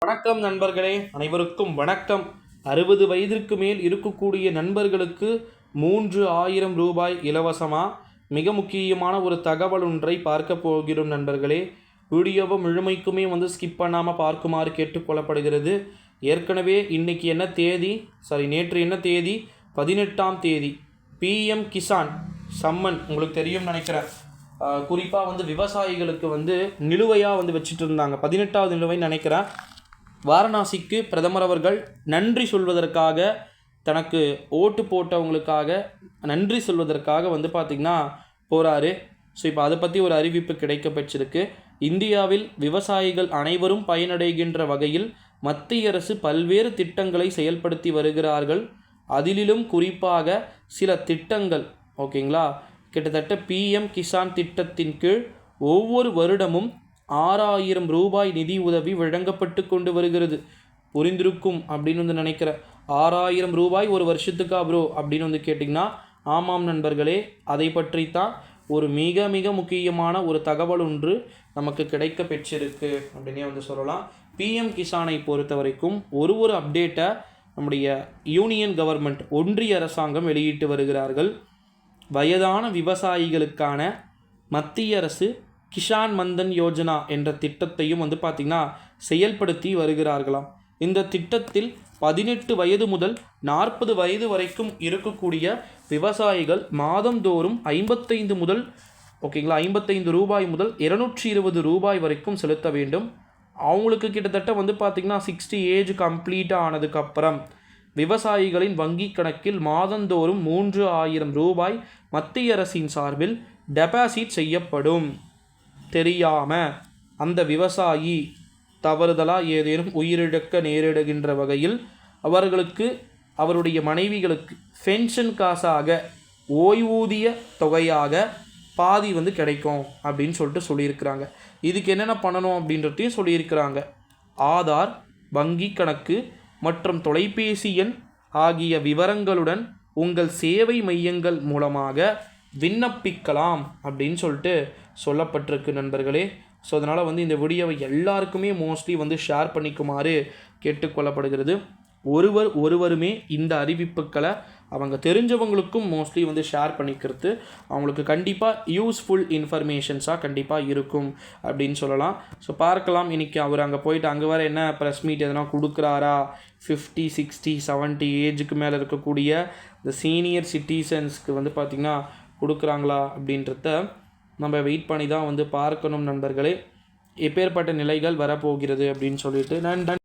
வணக்கம் நண்பர்களே, அனைவருக்கும் வணக்கம். 60 வயதிற்கு மேல் இருக்கக்கூடிய நண்பர்களுக்கு 3000 ரூபாய் இலவசமா? மிக முக்கியமான ஒரு தகவல் ஒன்றை பார்க்க போகிறோம் நண்பர்களே. வீடியோவை முழுமைக்குமே ஸ்கிப் பண்ணாமல் பார்க்குமாறு கேட்டுக்கொள்ளப்படுகிறது. ஏற்கனவே இன்னைக்கு என்ன தேதி, நேற்று என்ன தேதி, 18ஆம் தேதி PM கிசான் சம்மன் உங்களுக்கு தெரியும் நினைக்கிறேன். குறிப்பாக விவசாயிகளுக்கு நிலுவையாக வச்சுட்டு இருந்தாங்க. 18வது நிலுவைன்னு நினைக்கிறேன். வாரணாசிக்கு பிரதமர் அவர்கள் நன்றி சொல்வதற்காக, தனக்கு ஓட்டு போட்டவங்களுக்காக நன்றி சொல்வதற்காக பார்த்திங்கன்னா போகிறாரு. ஸோ இப்போ அதை பற்றி ஒரு அறிவிப்பு கிடைக்கப்பெற்றிருக்கு. இந்தியாவில் விவசாயிகள் அனைவரும் பயனடைகின்ற வகையில் மத்திய அரசு பல்வேறு திட்டங்களை செயல்படுத்தி வருகிறார்கள். அதிலும் குறிப்பாக சில திட்டங்கள் ஓகேங்களா, கிட்டத்தட்ட PM கிசான் திட்டத்தின் கீழ் ஒவ்வொரு வருடமும் 6000 ரூபாய் நிதி உதவி வழங்கப்பட்டு கொண்டு வருகிறது. புரிந்திருக்கும் அப்படின்னு நினைக்கிறேன். 6000 ரூபாய் ஒரு வருஷத்துக்கா ப்ரோ அப்படின்னு கேட்டிங்கன்னா, ஆமாம் நண்பர்களே, அதை பற்றி தான் ஒரு மிக மிக முக்கியமான ஒரு தகவல் ஒன்று நமக்கு கிடைக்க பெற்றிருக்கு அப்படின்னே சொல்லலாம். PM கிசானை பொறுத்த வரைக்கும் ஒரு அப்டேட்டை நம்முடைய யூனியன் கவர்மெண்ட், ஒன்றிய அரசாங்கம் வெளியிட்டு வருகிறார்கள். வயதான விவசாயிகளுக்கான மத்திய அரசு கிஷான் மந்தன் யோஜனா என்ற திட்டத்தையும் பார்த்திங்கன்னா செயல்படுத்தி வருகிறார்களாம். இந்த திட்டத்தில் 18 வயது முதல் 40 வயது வரைக்கும் இருக்கக்கூடிய விவசாயிகள் மாதந்தோறும் 55 ரூபாய் முதல் 220 ரூபாய் வரைக்கும் செலுத்த வேண்டும். அவங்களுக்கு கிட்டத்தட்ட பார்த்திங்கன்னா 60 ஏஜ் கம்ப்ளீட் ஆனதுக்கப்புறம் விவசாயிகளின் வங்கி கணக்கில் மாதந்தோறும் 3000 ரூபாய் மத்திய அரசின் சார்பில் டெபாசிட் செய்யப்படும். தெரியாமல் அந்த விவசாயி தவறுதலாக ஏதேனும் உயிரிழக்க நேரிடுகின்ற வகையில் அவர்களுக்கு, அவருடைய மனைவிகளுக்கு பென்ஷன் காசாக, ஓய்வூதிய தொகையாக பாதி கிடைக்கும் அப்படின்னு சொல்லியிருக்கிறாங்க. இதுக்கு என்னென்ன பண்ணணும் அப்படின்றதையும் சொல்லியிருக்கிறாங்க. ஆதார், வங்கி கணக்கு மற்றும் தொலைபேசி எண் ஆகிய விவரங்களுடன் உங்கள் சேவை மையங்கள் மூலமாக விண்ணப்பிக்கலாம் அப்படின்னு சொல்லப்பட்டிருக்கு நண்பர்களே. ஸோ அதனால் இந்த வீடியோவை எல்லாருக்குமே மோஸ்ட்லி ஷேர் பண்ணிக்குமாறு கேட்டுக்கொள்ளப்படுகிறது. ஒருவருமே இந்த அறிவிப்புகளை அவங்க தெரிஞ்சவங்களுக்கும் மோஸ்ட்லி ஷேர் பண்ணிக்கிறது அவங்களுக்கு கண்டிப்பாக யூஸ்ஃபுல் இன்ஃபர்மேஷன்ஸாக கண்டிப்பாக இருக்கும் அப்படின்னு சொல்லலாம். ஸோ பார்க்கலாம், இன்றைக்கி அவர் அங்கே போயிட்டு அங்கே வர என்ன ப்ரெஸ் மீட் எதனா கொடுக்குறாரா, 50, 60, 70 ஏஜுக்கு மேலே இருக்கக்கூடிய இந்த சீனியர் சிட்டிசன்ஸ்க்கு பார்த்திங்கன்னா கொடுக்குறாங்களா அப்படின்றத நம்ம வெயிட் பண்ணி தான் பார்க்கணும் நண்பர்களே. எப்பேற்பட்ட நிலைகள் வரப்போகிறது அப்படின்னு சொல்லிட்டு